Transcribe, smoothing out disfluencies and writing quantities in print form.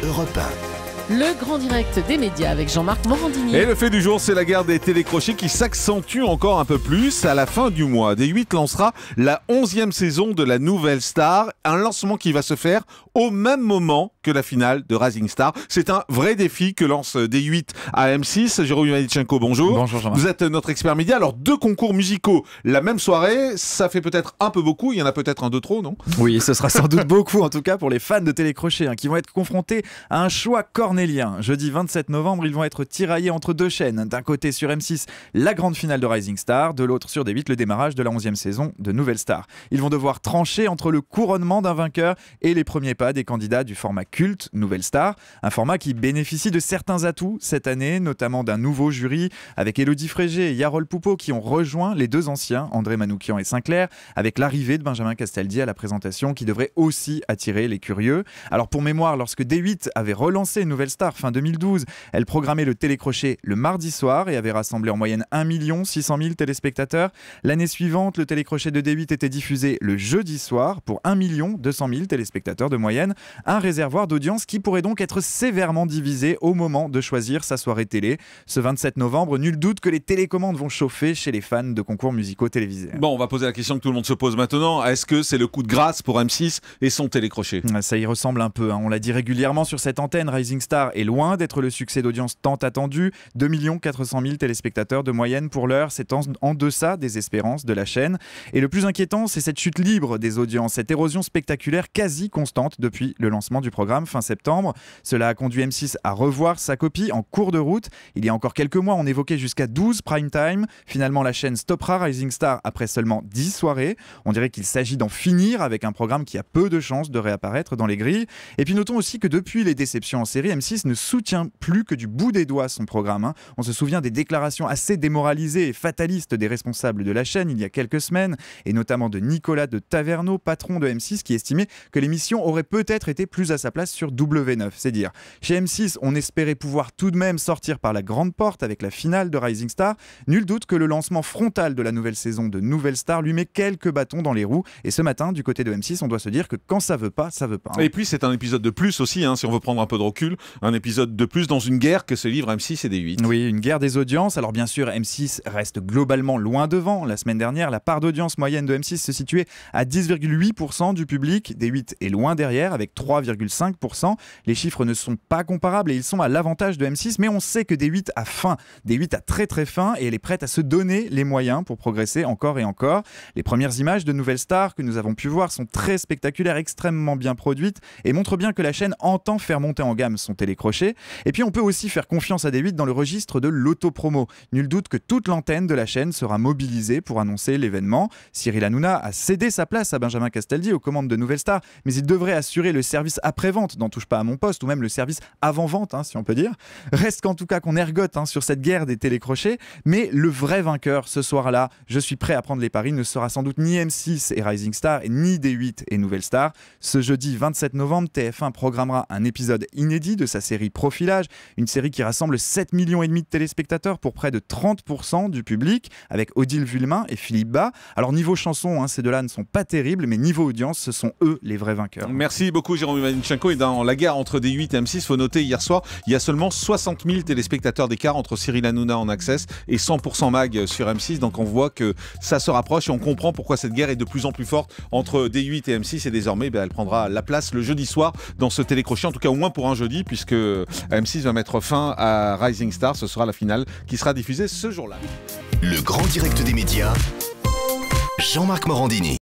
Europe 1. Le grand direct des médias avec Jean-Marc Morandini. Et le fait du jour, c'est la guerre des télécrochets qui s'accentue encore un peu plus. À la fin du mois, D8 lancera la 11e saison de la Nouvelle Star. Un lancement qui va se faire au même moment que la finale de Rising Star. C'est un vrai défi que lance D8 à M6. Jérôme Ivanichenko, bonjour. Bonjour Jean-Marc. Vous êtes notre expert média. Alors, 2 concours musicaux la même soirée, ça fait peut-être un peu beaucoup. Il y en a peut-être un de trop, non ? Oui, ce sera sans doute beaucoup, en tout cas pour les fans de télécrochet, qui vont être confrontés à un choix cornélien. Jeudi 27 novembre, ils vont être tiraillés entre 2 chaînes. D'un côté sur M6, la grande finale de Rising Star, de l'autre sur D8, le démarrage de la 11e saison de Nouvelle Star. Ils vont devoir trancher entre le couronnement d'un vainqueur et les premiers pas des candidats du format culte Nouvelle Star, un format qui bénéficie de certains atouts cette année, notamment d'un nouveau jury avec Élodie Frégé et Yarol Poupeau qui ont rejoint les 2 anciens, André Manoukian et Sinclair, avec l'arrivée de Benjamin Castaldi à la présentation qui devrait aussi attirer les curieux. Alors pour mémoire, lorsque D8 avait relancé Nouvelle Star fin 2012, elle programmait le télécrochet le mardi soir et avait rassemblé en moyenne 1 600 000 téléspectateurs. L'année suivante, le télécrochet de D8 était diffusé le jeudi soir pour 1 200 000 téléspectateurs de moyenne, un réservoir d'audience qui pourrait donc être sévèrement divisé au moment de choisir sa soirée télé. Ce 27 novembre, nul doute que les télécommandes vont chauffer chez les fans de concours musicaux télévisés. Bon, on va poser la question que tout le monde se pose maintenant. Est-ce que c'est le coup de grâce pour M6 et son télécrochet ? Ça y ressemble un peu, on l'a dit régulièrement sur cette antenne. Rising Star est loin d'être le succès d'audience tant attendu. 2 400 000 téléspectateurs de moyenne pour l'heure, c'est en deçà des espérances de la chaîne. Et le plus inquiétant, c'est cette chute libre des audiences, cette érosion spectaculaire quasi constante depuis le lancement du programme fin septembre. Cela a conduit M6 à revoir sa copie en cours de route. Il y a encore quelques mois, on évoquait jusqu'à 12 prime time. Finalement, la chaîne stoppera Rising Star après seulement 10 soirées. On dirait qu'il s'agit d'en finir avec un programme qui a peu de chances de réapparaître dans les grilles. Et puis notons aussi que depuis les déceptions en série, M6 ne soutient plus que du bout des doigts son programme. On se souvient des déclarations assez démoralisées et fatalistes des responsables de la chaîne il y a quelques semaines, et notamment de Nicolas de Taverneau, patron de M6, qui estimait que l'émission aurait peut-être été plus à sa place sur W9. C'est dire. Chez M6, on espérait pouvoir tout de même sortir par la grande porte avec la finale de Rising Star. Nul doute que le lancement frontal de la nouvelle saison de Nouvelle Star lui met quelques bâtons dans les roues. Et ce matin, du côté de M6, on doit se dire que quand ça veut pas, ça veut pas. Et puis c'est un épisode de plus aussi, si on veut prendre un peu de recul, un épisode de plus dans une guerre que se livrent M6 et D8. Oui, une guerre des audiences. Alors bien sûr, M6 reste globalement loin devant. La semaine dernière, la part d'audience moyenne de M6 se situait à 10,8% du public. D8 est loin derrière avec 3,5%. Les chiffres ne sont pas comparables et ils sont à l'avantage de M6, mais on sait que D8 a faim. D8 a très très faim et elle est prête à se donner les moyens pour progresser encore et encore. Les premières images de Nouvelle Star que nous avons pu voir sont très spectaculaires, extrêmement bien produites et montrent bien que la chaîne entend faire monter en gamme son télécrochet. Et puis on peut aussi faire confiance à D8 dans le registre de l'autopromo. Nul doute que toute l'antenne de la chaîne sera mobilisée pour annoncer l'événement. Cyril Hanouna a cédé sa place à Benjamin Castaldi aux commandes de Nouvelle Star, mais il devrait assurer le service après-vente d'En touche pas à mon poste, ou même le service avant-vente, si on peut dire. Reste qu'en tout cas qu'on ergote sur cette guerre des télécrochets, mais le vrai vainqueur ce soir-là, je suis prêt à prendre les paris, ne sera sans doute ni M6 et Rising Star, ni D8 et Nouvelle Star. Ce jeudi 27 novembre, TF1 programmera un épisode inédit de sa série Profilage, une série qui rassemble 7,5 millions de téléspectateurs pour près de 30% du public, avec Odile Vuillemin et Philippe Bas. Alors niveau chanson, ces deux-là ne sont pas terribles, mais niveau audience, ce sont eux les vrais vainqueurs. Merci beaucoup Jérôme Ivanichenko. Et dans la guerre entre D8 et M6, il faut noter hier soir, il y a seulement 60 000 téléspectateurs d'écart entre Cyril Hanouna en Access et 100% Mag sur M6. Donc on voit que ça se rapproche et on comprend pourquoi cette guerre est de plus en plus forte entre D8 et M6. Et désormais, elle prendra la place le jeudi soir dans ce télécrochet, en tout cas au moins pour un jeudi, puisque M6 va mettre fin à Rising Star. Ce sera la finale qui sera diffusée ce jour-là. Le grand direct des médias, Jean-Marc Morandini.